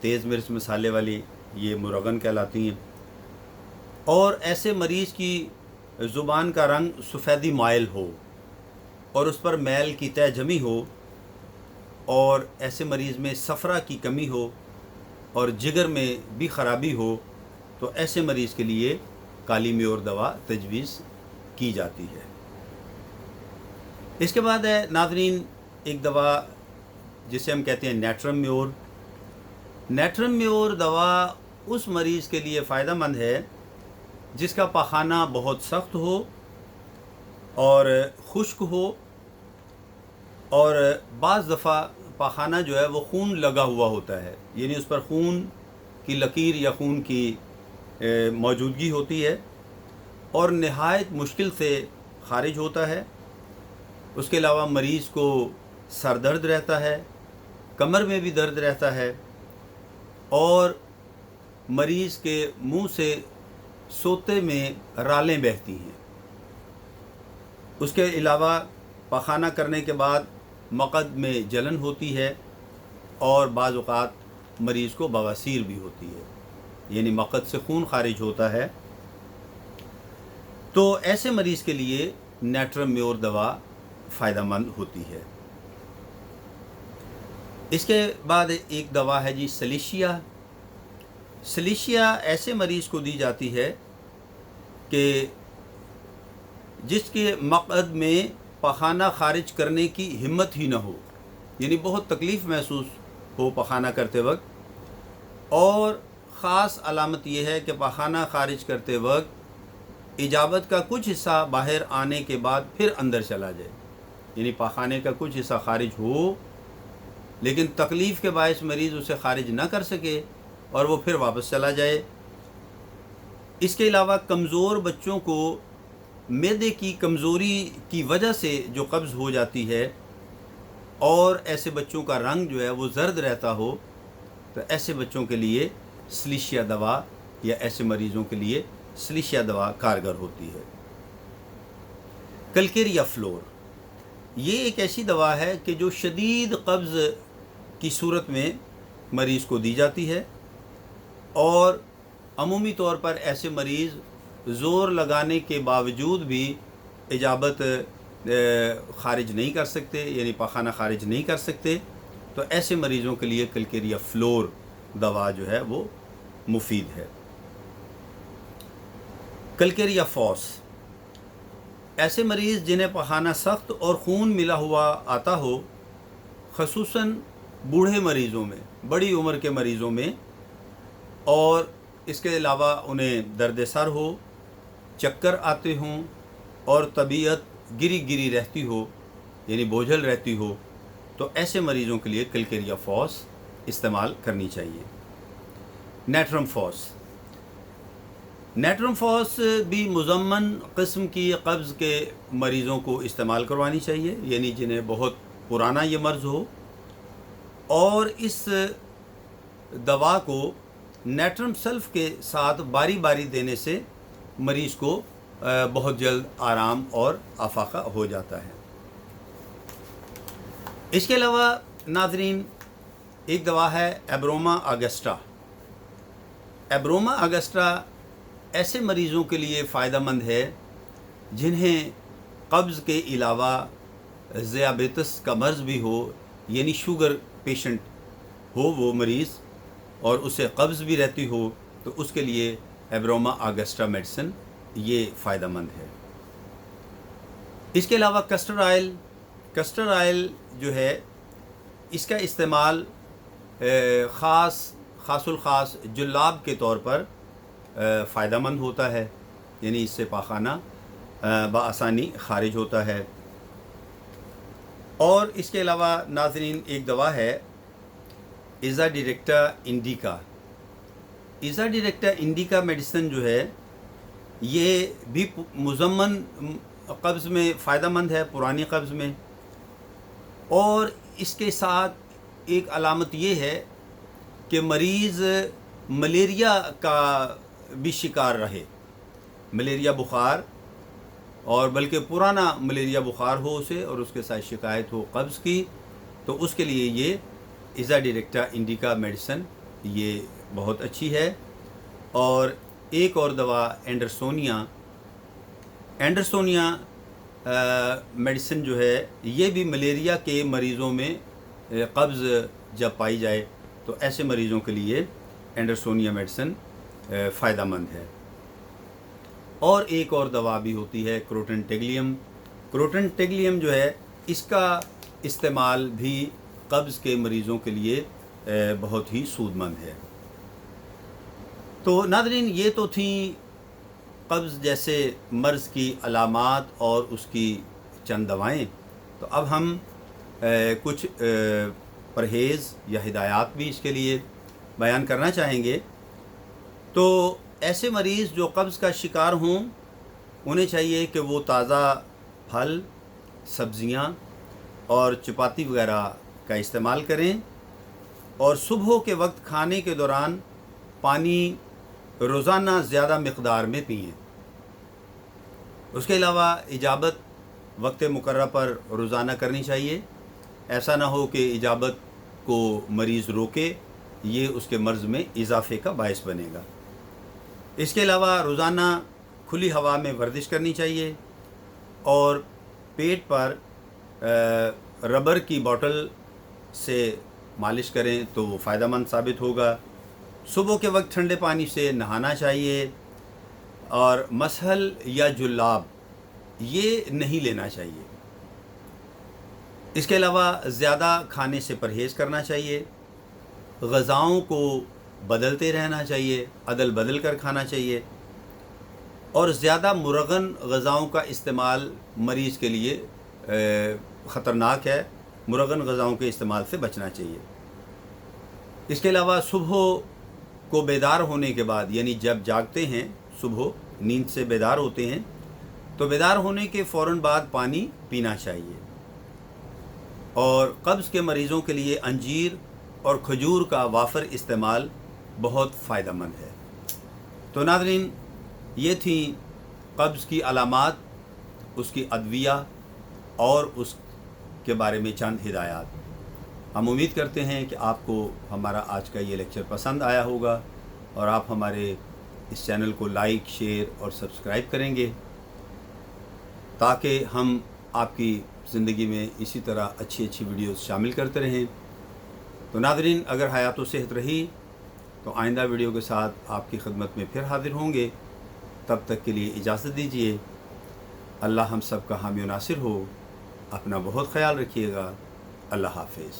تیز مرچ مسالے والی، یہ مرغن کہلاتی ہیں۔ اور ایسے مریض کی زبان کا رنگ سفیدی مائل ہو اور اس پر میل کی تہ جمی ہو، اور ایسے مریض میں صفرا کی کمی ہو اور جگر میں بھی خرابی ہو، تو ایسے مریض کے لیے کالی میور دوا تجویز کی جاتی ہے۔ اس کے بعد ہے ناظرین ایک دوا جسے ہم کہتے ہیں نیٹرم میور۔ نیٹرم میور دوا اس مریض کے لیے فائدہ مند ہے جس کا پاخانہ بہت سخت ہو اور خشک ہو، اور بعض دفعہ پاخانہ جو ہے وہ خون لگا ہوا ہوتا ہے، یعنی اس پر خون کی لکیر یا خون کی موجودگی ہوتی ہے اور نہایت مشکل سے خارج ہوتا ہے۔ اس کے علاوہ مریض کو سر درد رہتا ہے، کمر میں بھی درد رہتا ہے، اور مریض کے منہ سے سوتے میں رالیں بہتی ہیں۔ اس کے علاوہ پاخانہ کرنے کے بعد مقعد میں جلن ہوتی ہے، اور بعض اوقات مریض کو بواسیر بھی ہوتی ہے، یعنی مقعد سے خون خارج ہوتا ہے۔ تو ایسے مریض کے لیے نیٹرم میور دوا فائدہ مند ہوتی ہے۔ اس کے بعد ایک دوا ہے جی سلیشیا۔ سلیشیا ایسے مریض کو دی جاتی ہے کہ جس کے مقعد میں پخانہ خارج کرنے کی ہمت ہی نہ ہو، یعنی بہت تکلیف محسوس ہو پخانہ کرتے وقت، اور خاص علامت یہ ہے کہ پخانہ خارج کرتے وقت اجابت کا کچھ حصہ باہر آنے کے بعد پھر اندر چلا جائے، یعنی پخانے کا کچھ حصہ خارج ہو لیکن تکلیف کے باعث مریض اسے خارج نہ کر سکے اور وہ پھر واپس چلا جائے۔ اس کے علاوہ کمزور بچوں کو معدے کی کمزوری کی وجہ سے جو قبض ہو جاتی ہے اور ایسے بچوں کا رنگ جو ہے وہ زرد رہتا ہو، تو ایسے بچوں کے لیے سلیشیا دوا یا ایسے مریضوں کے لیے سلیشیا دوا کارگر ہوتی ہے۔ کلکیریا فلور، یہ ایک ایسی دوا ہے کہ جو شدید قبض کی صورت میں مریض کو دی جاتی ہے، اور عمومی طور پر ایسے مریض زور لگانے کے باوجود بھی اجابت خارج نہیں کر سکتے، یعنی پاخانہ خارج نہیں کر سکتے، تو ایسے مریضوں کے لیے کلکیریا فلور دوا جو ہے وہ مفید ہے۔ کلکیریا فوس، ایسے مریض جنہیں پخانہ سخت اور خون ملا ہوا آتا ہو، خصوصاً بوڑھے مریضوں میں، بڑی عمر کے مریضوں میں، اور اس کے علاوہ انہیں درد سر ہو، چکر آتے ہوں اور طبیعت گری گری رہتی ہو، یعنی بوجھل رہتی ہو، تو ایسے مریضوں کے لیے کلکیریا فوس استعمال کرنی چاہیے۔ نیٹرم فوس، نیٹرم فوس بھی مزمن قسم کی قبض کے مریضوں کو استعمال کروانی چاہیے، یعنی جنہیں بہت پرانا یہ مرض ہو، اور اس دوا کو نیٹرم سلف کے ساتھ باری باری دینے سے مریض کو بہت جلد آرام اور افاقہ ہو جاتا ہے۔ اس کے علاوہ ناظرین ایک دوا ہے ایبروما اگسٹا۔ ایبروما اگسٹا ایسے مریضوں کے لیے فائدہ مند ہے جنہیں قبض کے علاوہ ذیابیطس کا مرض بھی ہو، یعنی شوگر پیشنٹ ہو وہ مریض اور اسے قبض بھی رہتی ہو، تو اس کے لیے ایبروما اگسٹا میڈیسن یہ فائدہ مند ہے۔ اس کے علاوہ کسٹر آئل جو ہے، اس کا استعمال خاص الخاص جلاب کے طور پر فائدہ مند ہوتا ہے، یعنی اس سے پاخانہ بآسانی خارج ہوتا ہے۔ اور اس کے علاوہ ناظرین ایک دوا ہے ایزا ڈائریکٹا انڈیکا۔ ایزا ڈائریکٹا انڈیکا میڈیسن جو ہے یہ بھی مزمن قبض میں فائدہ مند ہے، پرانی قبض میں، اور اس کے ساتھ ایک علامت یہ ہے کہ مریض ملیریا کا بھی شکار رہے، ملیریا بخار، اور بلکہ پرانا ملیریا بخار ہو اسے اور اس کے ساتھ شکایت ہو قبض کی، تو اس کے لیے یہ ایزا ڈائریکٹا انڈیکا میڈیسن یہ بہت اچھی ہے. اور ایک اور دوا اینڈرسونیا میڈیسن جو ہے یہ بھی ملیریا کے مریضوں میں قبض جب پائی جائے تو ایسے مریضوں کے لیے اینڈرسونیا میڈیسن فائدہ مند ہے. اور ایک اور دوا بھی ہوتی ہے کروٹن ٹیگلیم جو ہے اس کا استعمال بھی قبض کے مریضوں کے لیے بہت ہی سود مند ہے. تو ناظرین یہ تو تھیں قبض جیسے مرض کی علامات اور اس کی چند دوائیں. تو اب ہم کچھ پرہیز یا ہدایات بھی اس کے لیے بیان کرنا چاہیں گے. تو ایسے مریض جو قبض کا شکار ہوں انہیں چاہیے کہ وہ تازہ پھل، سبزیاں اور چپاتی وغیرہ کا استعمال کریں اور صبح کے وقت کھانے کے دوران پانی روزانہ زیادہ مقدار میں پئیں. اس کے علاوہ اجابت وقت مقررہ پر روزانہ کرنی چاہیے. ایسا نہ ہو کہ اجابت کو مریض روکے، یہ اس کے مرض میں اضافے کا باعث بنے گا. اس کے علاوہ روزانہ کھلی ہوا میں ورزش کرنی چاہیے اور پیٹ پر ربر کی بوٹل سے مالش کریں تو وہ فائدہ مند ثابت ہوگا. صبح کے وقت ٹھنڈے پانی سے نہانا چاہیے اور مسحل یا جلاب یہ نہیں لینا چاہیے. اس کے علاوہ زیادہ کھانے سے پرہیز کرنا چاہیے. غذاؤں کو بدلتے رہنا چاہیے، عدل بدل کر کھانا چاہیے اور زیادہ مرغن غذاؤں کا استعمال مریض کے لیے خطرناک ہے. مرغن غذاؤں کے استعمال سے بچنا چاہیے. اس کے علاوہ صبح کو بیدار ہونے کے بعد، یعنی جب جاگتے ہیں صبح نیند سے بیدار ہوتے ہیں تو بیدار ہونے کے فوراً بعد پانی پینا چاہیے. اور قبض کے مریضوں کے لیے انجیر اور کھجور کا وافر استعمال بہت فائدہ مند ہے. تو ناظرین یہ تھیں قبض کی علامات، اس کی ادویہ اور اس کے بارے میں چند ہدایات. ہم امید کرتے ہیں کہ آپ کو ہمارا آج کا یہ لیکچر پسند آیا ہوگا اور آپ ہمارے اس چینل کو لائک، شیئر اور سبسکرائب کریں گے تاکہ ہم آپ کی زندگی میں اسی طرح اچھی ویڈیوز شامل کرتے رہیں. تو ناظرین اگر حیات و صحت رہی تو آئندہ ویڈیو کے ساتھ آپ کی خدمت میں پھر حاضر ہوں گے. تب تک کے لیے اجازت دیجیے. اللہ ہم سب کا حامی و ناصر ہو. اپنا بہت خیال رکھیے گا. اللہ حافظ.